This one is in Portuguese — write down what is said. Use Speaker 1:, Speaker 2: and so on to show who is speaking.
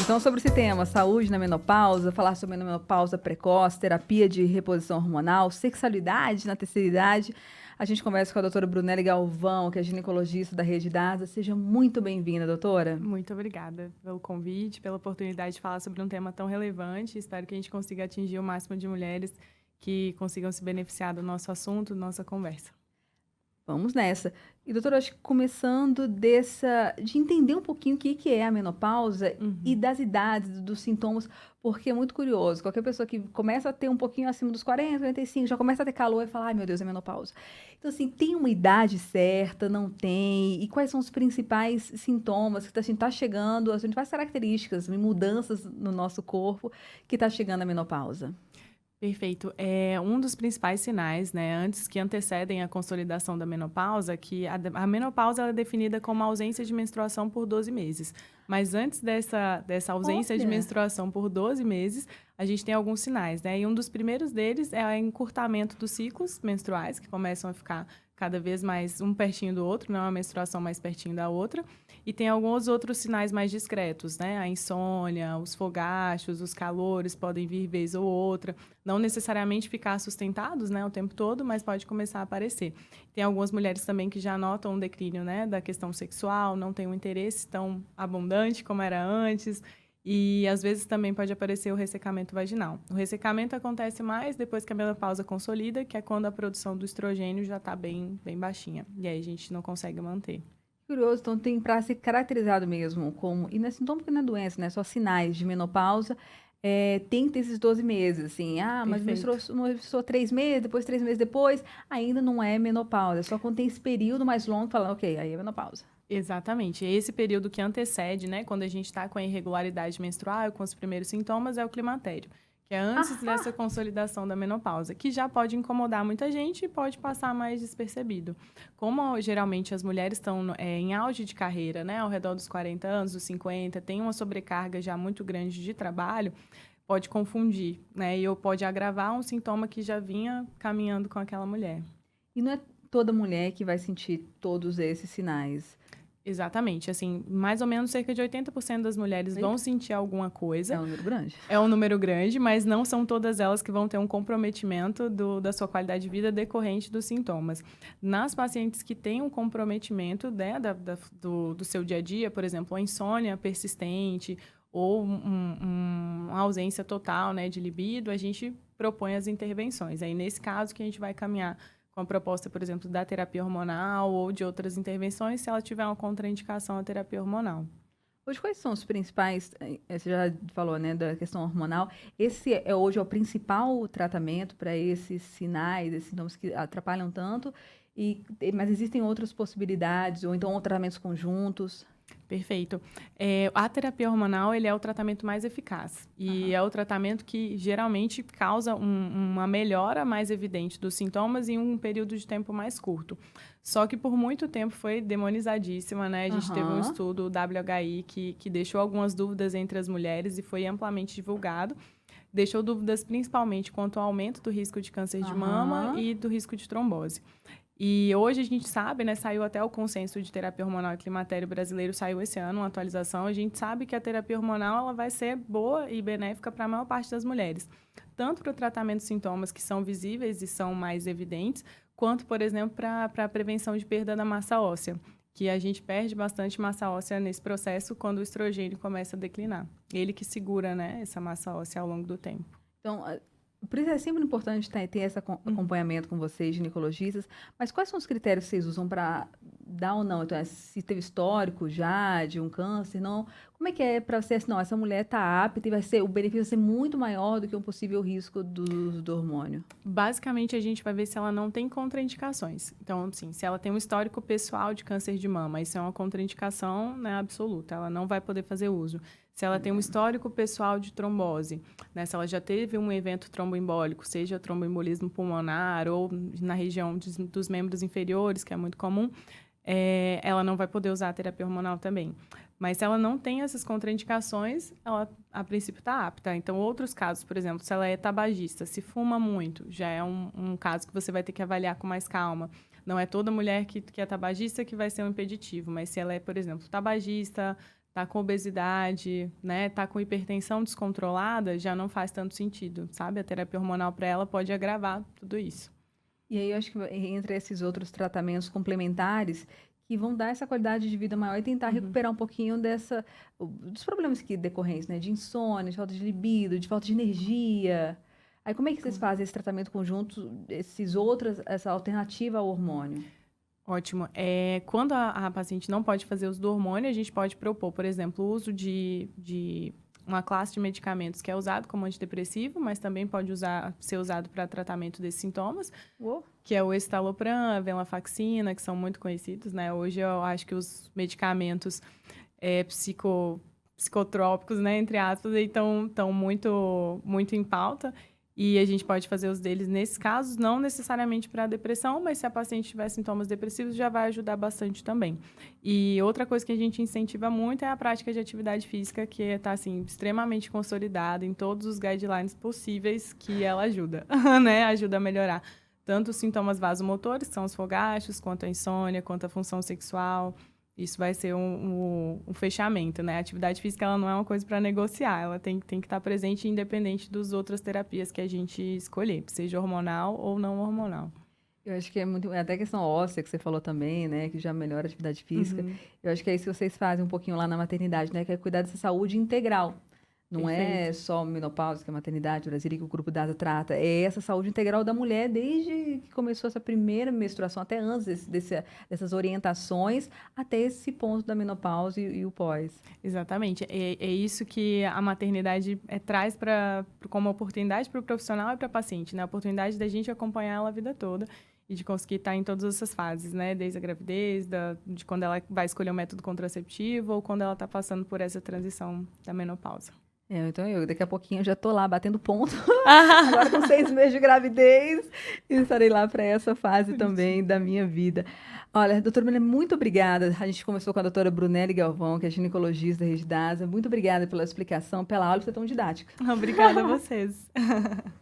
Speaker 1: Então, sobre esse tema, saúde na menopausa, falar sobre a menopausa precoce, terapia de reposição hormonal, sexualidade na terceira idade, a gente conversa com a doutora Brunelli Galvão, que é ginecologista da Rede DASA. Seja muito bem-vinda, doutora.
Speaker 2: Muito obrigada pelo convite, pela oportunidade de falar sobre um tema tão relevante. Espero que a gente consiga atingir o máximo de mulheres que consigam se beneficiar do nosso assunto, da nossa conversa.
Speaker 1: Vamos nessa. E, doutora, acho que começando de entender um pouquinho o que é a menopausa e
Speaker 2: Uhum.
Speaker 1: das idades, dos sintomas, porque é muito curioso. Qualquer pessoa que começa a ter um pouquinho acima dos 40, 45, já começa a ter calor e fala, ai meu Deus, é menopausa. Então, assim, tem uma idade certa, não tem? E quais são os principais sintomas que tá chegando, as principais características, mudanças no nosso corpo que está chegando a menopausa?
Speaker 2: Perfeito. É um dos principais sinais, né, antes que antecedem a consolidação da menopausa, que a menopausa ela é definida como a ausência de menstruação por 12 meses. Mas antes dessa ausência de
Speaker 1: Olha,
Speaker 2: menstruação por 12 meses, a gente tem alguns sinais, né? E um dos primeiros deles é o encurtamento dos ciclos menstruais, que começam a ficar cada vez mais um pertinho do outro, não é uma menstruação mais pertinho da outra. E tem alguns outros sinais mais discretos, né? A insônia, os fogachos, os calores podem vir vez ou outra. Não necessariamente ficar sustentados, né, o tempo todo, mas pode começar a aparecer. Tem algumas mulheres também que já notam um declínio, né, da questão sexual, não tem um interesse tão abundante como era antes. E às vezes também pode aparecer o ressecamento vaginal. O ressecamento acontece mais depois que a menopausa consolida, que é quando a produção do estrogênio já está bem baixinha. E aí a gente não consegue manter.
Speaker 1: curioso, então tem para ser caracterizado mesmo como, e não é sintoma porque não é doença, né? Só sinais de menopausa, tem que ter esses 12 meses, assim, mas
Speaker 2: Perfeito.
Speaker 1: menstruou 3 meses, depois 3 meses depois, ainda não é menopausa, só quando tem esse período mais longo, falando, ok, aí é menopausa.
Speaker 2: Exatamente. Esse período que antecede, né, quando a gente está com a irregularidade menstrual, com os primeiros sintomas, é o climatério, que é antes dessa
Speaker 1: Ah,
Speaker 2: consolidação da menopausa, que já pode incomodar muita gente e pode passar mais despercebido. Como geralmente as mulheres estão em auge de carreira, né, ao redor dos 40 anos, dos 50, tem uma sobrecarga já muito grande de trabalho, pode confundir, né, ou pode agravar um sintoma que já vinha caminhando com aquela mulher.
Speaker 1: e não é toda mulher que vai sentir todos esses sinais.
Speaker 2: Exatamente, assim, mais ou menos cerca de 80% das mulheres vão
Speaker 1: Eita,
Speaker 2: sentir alguma
Speaker 1: é
Speaker 2: coisa.
Speaker 1: um número grande.
Speaker 2: É um número grande, mas não são todas elas que vão ter um comprometimento da sua qualidade de vida decorrente dos sintomas. Nas pacientes que têm um comprometimento, né, do seu dia a dia, por exemplo, a insônia persistente ou uma ausência total, né, de libido, a gente propõe as intervenções. Aí, nesse caso, que a gente vai caminhar com a proposta, por exemplo, da terapia hormonal ou de outras intervenções, se ela tiver uma contraindicação à terapia hormonal.
Speaker 1: Hoje, quais são os principais, você já falou, né, da questão hormonal, esse hoje é o principal tratamento para esses sinais, esses sintomas que atrapalham tanto, mas existem outras possibilidades, ou então tratamentos conjuntos?
Speaker 2: Perfeito. A terapia hormonal, ele é o tratamento mais eficaz. E
Speaker 1: Aham.
Speaker 2: é o tratamento que geralmente causa uma melhora mais evidente dos sintomas em um período de tempo mais curto. Só que por muito tempo foi demonizadíssima, né? A gente teve um
Speaker 1: Aham.
Speaker 2: estudo, o WHI, que deixou algumas dúvidas entre as mulheres e foi amplamente divulgado. Deixou dúvidas principalmente quanto ao aumento do risco de câncer de mama
Speaker 1: Aham.
Speaker 2: e do risco de trombose. E hoje a gente sabe, né, saiu até o consenso de terapia hormonal e climatério brasileiro, saiu esse ano, uma atualização, a gente sabe que a terapia hormonal ela vai ser boa e benéfica para a maior parte das mulheres, tanto para o tratamento de sintomas que são visíveis e são mais evidentes, quanto, por exemplo, para a prevenção de perda da massa óssea, que a gente perde bastante massa óssea nesse processo quando o estrogênio começa a declinar. Ele que segura, né, essa massa óssea ao longo do tempo.
Speaker 1: Então, por isso é sempre importante ter esse
Speaker 2: Uhum.
Speaker 1: acompanhamento com vocês, ginecologistas, mas quais são os critérios que vocês usam para dar ou não? Então, se teve histórico já de um câncer, não? Como é que é para você, assim, não, essa mulher está apta e o benefício vai ser muito maior do que um possível risco do hormônio?
Speaker 2: Basicamente, a gente vai ver se ela não tem contraindicações. Então, assim, se ela tem um histórico pessoal de câncer de mama, isso é uma contraindicação, né, absoluta, ela não vai poder fazer uso. Se ela tem um histórico pessoal de trombose, né, se ela já teve um evento tromboembólico, seja tromboembolismo pulmonar ou na região dos membros inferiores, que é muito comum, ela não vai poder usar a terapia hormonal também. Mas se ela não tem essas contraindicações, ela, a princípio, está apta. Então, outros casos, por exemplo, se ela é tabagista, se fuma muito, já é um caso que você vai ter que avaliar com mais calma. Não é toda mulher que é tabagista que vai ser um impeditivo, mas se ela é, por exemplo, tabagista, tá com obesidade, né, tá com hipertensão descontrolada, já não faz tanto sentido, sabe? A terapia hormonal para ela pode agravar tudo isso.
Speaker 1: E aí eu acho que entre esses outros tratamentos complementares que vão dar essa qualidade de vida maior e tentar recuperar um pouquinho dos problemas que decorrentes, né? De insônia, de falta de libido, de falta de energia. Aí como é que vocês fazem esse tratamento conjunto, essa alternativa ao hormônio?
Speaker 2: Ótimo. Quando a paciente não pode fazer uso do hormônio, a gente pode propor, por exemplo, o uso de uma classe de medicamentos que é usado como antidepressivo, mas também pode ser usado para tratamento desses sintomas, que é o escitalopram, a venlafaxina, que são muito conhecidos, né? Hoje eu acho que os medicamentos psicotrópicos, né, entre aspas, estão muito, muito em pauta. E a gente pode fazer os deles nesses casos, não necessariamente para depressão, mas se a paciente tiver sintomas depressivos, já vai ajudar bastante também. E outra coisa que a gente incentiva muito é a prática de atividade física, que está, assim, extremamente consolidada em todos os guidelines possíveis que ela ajuda, né? Ajuda a melhorar tanto os sintomas vasomotores, que são os fogachos, quanto a insônia, quanto a função sexual. Isso vai ser um fechamento, né? A atividade física ela não é uma coisa para negociar, ela tem que estar presente independente das outras terapias que a gente escolher, seja hormonal ou não hormonal.
Speaker 1: Eu acho que até questão óssea que você falou também, né? Que já melhora a atividade física. Eu acho que é isso que vocês fazem um pouquinho lá na maternidade, né? Que é cuidar dessa saúde integral. Não é só menopausa, que é a maternidade brasileira, que o Grupo Dasa trata. É essa saúde integral da mulher desde que começou essa primeira menstruação, até antes dessas orientações, até esse ponto da menopausa e o pós.
Speaker 2: Exatamente. É isso que a maternidade traz como oportunidade para o profissional e para a paciente, né? A oportunidade da gente acompanhar ela a vida toda e de conseguir estar em todas essas fases, né? Desde a gravidez, de quando ela vai escolher um método contraceptivo ou quando ela está passando por essa transição da menopausa.
Speaker 1: Então daqui a pouquinho eu já tô lá batendo ponto, agora com 6 meses de gravidez, e estarei lá para essa fase também da minha vida. Olha, doutora Brunelli, muito obrigada. A gente conversou com a doutora Brunelli Galvão, que é ginecologista da Rede Dasa. Muito obrigada pela explicação, pela aula, que foi tão didática.
Speaker 2: Obrigada a vocês.